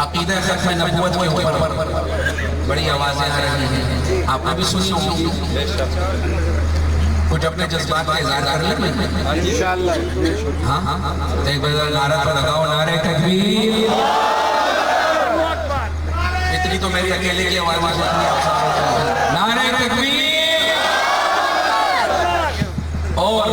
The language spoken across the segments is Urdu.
عقیدہ ختم نبوت کے اوپر بڑی آوازیں آ رہی ہیں، آپ نے بھی سنی ہوگی، کچھ اپنے جذبات کا اظہار کر لیں۔ انشاءاللہ ہاں ایک بار نعرہ تو لگاؤ، نعرہ تکبیر۔ اتنی تو میری اکیلے کی آواز ہے، نعرہ تکبیر۔ اور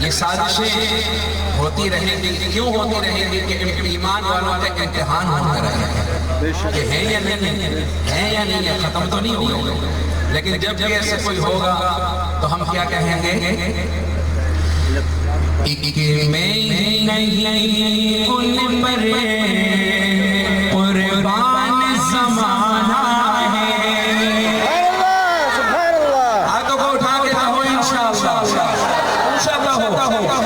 یہ سازشیں ہوتی رہیں گی، کیوں ہوتی رہیں گی؟ کہ ایمان والوں کا امتحان ہوتا رہے گا کہ ہے یا نہیں ہے یا نہیں ہے، ختم تو نہیں ہوگا، لیکن جب بھی ایسے کوئی ہوگا تو ہم کیا کہیں گے کہ میں نہیں ان پر قربان زمانہ ہے۔ سبحان اللہ، ہاتھوں کو اٹھا کے کہو انشاءاللہ، انشاءاللہ ہو۔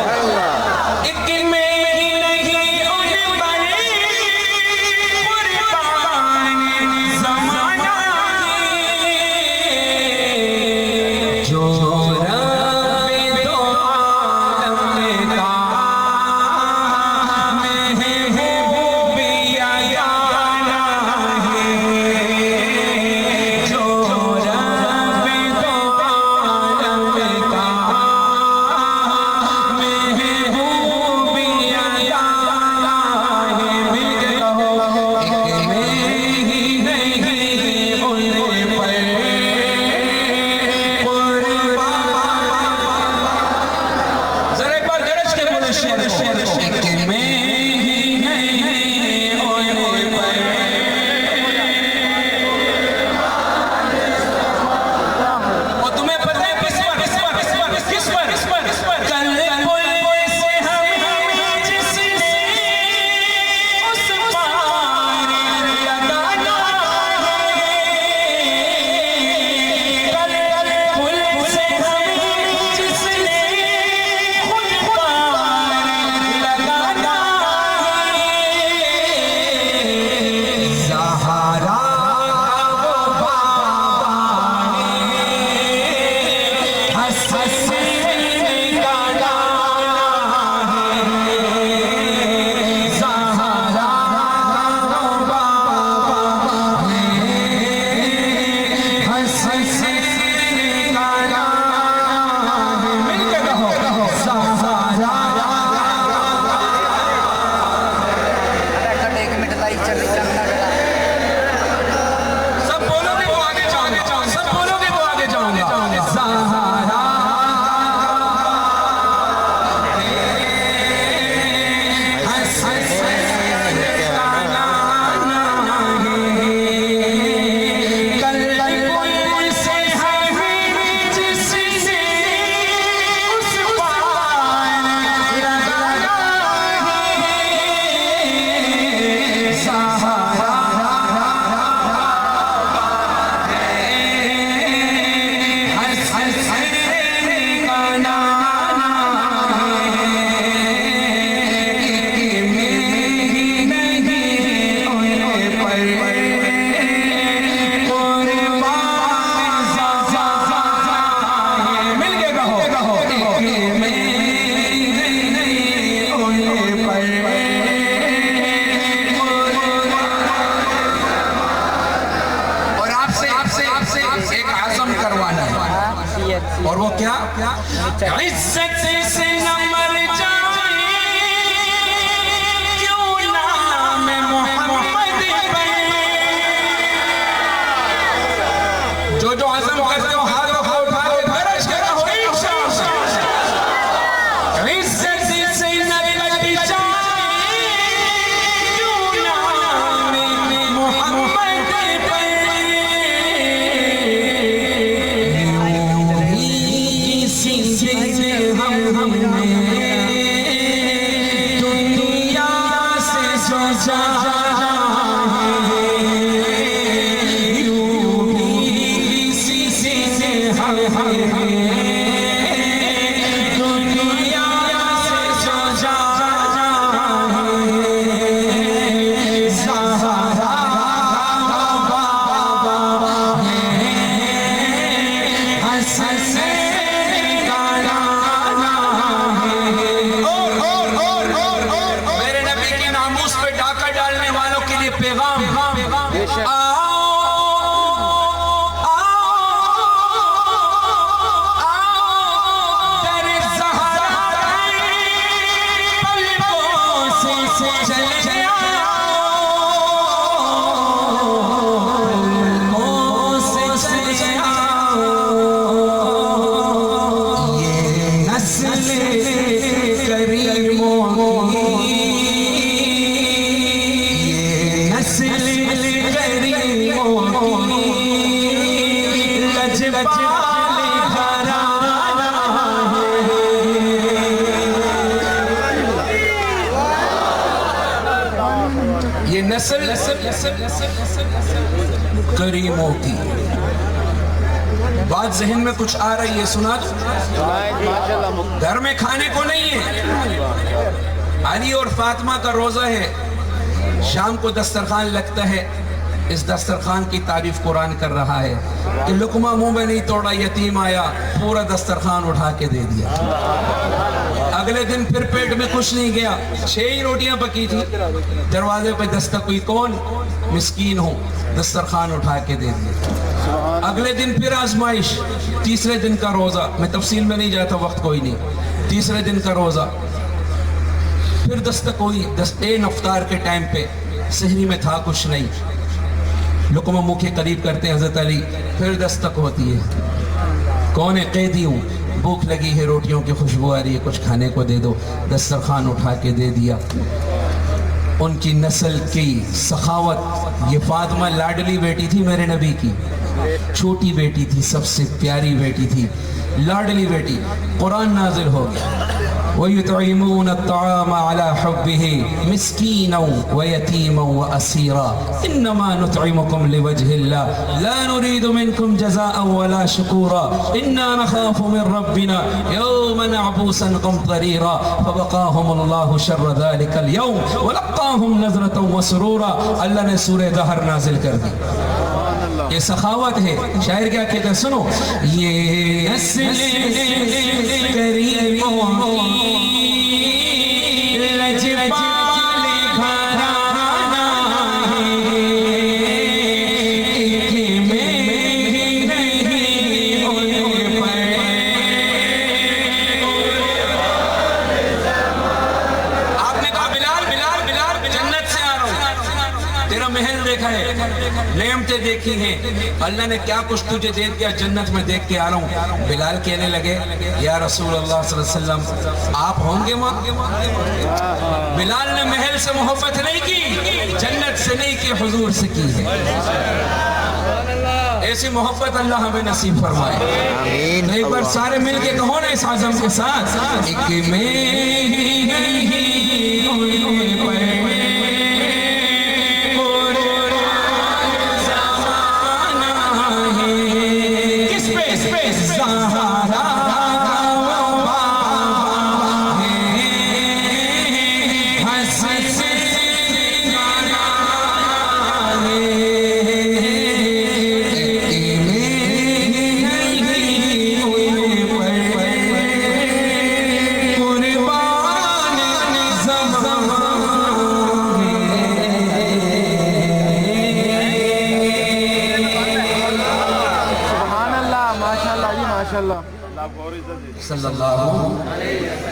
اور وہ کیا؟ عزت سے نہ مر جائے کیوں نام محمد پہ، جو عزم کرتے ہو ہاتھ اٹھا کے درج کرو انشاءاللہ۔ عزت سے نہ مر جائے کیوں نام محمد پہ، ہم نے دنیا سے سوچا یوں بھی کسی سے ہم دنیا سے سوچا سہارا بابا حسن پیغام یہ نسل کریموں کی بات ذہن میں کچھ آ رہی ہے، سنا دو؟ گھر میں کھانے کو نہیں ہے، علی اور فاطمہ کا روزہ ہے، شام کو دسترخوان لگتا ہے، اس دسترخوان کی تعریف قرآن کر رہا ہے کہ لقمہ منہ میں نہیں توڑا، یتیم آیا پورا دسترخوان اٹھا کے دے دیا۔ اگلے دن پھر پیٹ میں کچھ نہیں گیا، 6 ہی روٹیاں پکی تھی، دروازے پہ دستک ہوئی، کون؟ مسکین ہو، دسترخوان اٹھا کے دے دیا۔ اگلے دن پھر آزمائش، تیسرے دن کا روزہ، میں تفصیل میں نہیں جاتا، وقت کوئی نہیں، تیسرے دن کا روزہ، پھر دستک ہوئی، افطار کے ٹائم پہ، سحری میں تھا کچھ نہیں، لقمہ منہ کے قریب کرتے ہیں حضرت علی، پھر دستک ہوتی ہے، کون ہے؟ قیدی ہوں، بھوک لگی ہے، روٹیوں کی خوشبو آ رہی ہے، کچھ کھانے کو دے دو، دسترخوان اٹھا کے دے دیا۔ ان کی نسل کی سخاوت، یہ فاطمہ لاڈلی بیٹی تھی میرے نبی کی، چھوٹی بیٹی تھی، سب سے پیاری بیٹی تھی، لاڈلی بیٹی، قرآن نازل ہو گیا، وَيُطْعِمُونَ الطَّعَامَ عَلَى حُبِّهِ مِسْكِينًا وَيَتِيمًا وَأَسِيرًا إِنَّمَا نُطْعِمُكُمْ لِوَجْهِ اللَّهِ لَا نُرِيدُ مِنْكُمْ جَزَاءً وَلَا شُكُورًا إِنَّا نَخَافُ مِنْ رَبِّنَا يَوْمًا عَبُوسًا قَمْطَرِيرًا فَوَقَاهُمُ اللَّهُ شَرَّ ذَلِكَ الْيَوْمِ وَلَقَّاهُمْ نَضْرَةً وَسُرُورًا۔ اللہ نے سورہ دہر نازل کر دی، یہ سخاوت ہے۔ شاعر کیا کہتے ہیں، سنو، یہ نسل کریموں لجپال گھرانہ ہے، ایک میں نہیں ان پر۔ آپ نے کہا بلال بلال بلال، جنت سے آ رہا ہوں، تیرا محل دیکھا ہے، نعمتیں دیکھی ہیں، اللہ نے کیا کچھ تجھے دے دیا، جنت میں دیکھ کے آ رہا ہوں۔ بلال کہنے لگے، یا رسول اللہ صلی اللہ علیہ وسلم آپ ہوں گے وہاں؟ بلال نے محل سے محبت نہیں کی، جنت سے نہیں کی، حضور سے کی ہے۔ ایسی محبت اللہ ہمیں نصیب فرمائے۔ ایک بار سارے مل کے کہو نا اس عزم کے ساتھ، ایک میں صلی اللہ علیہ وسلم۔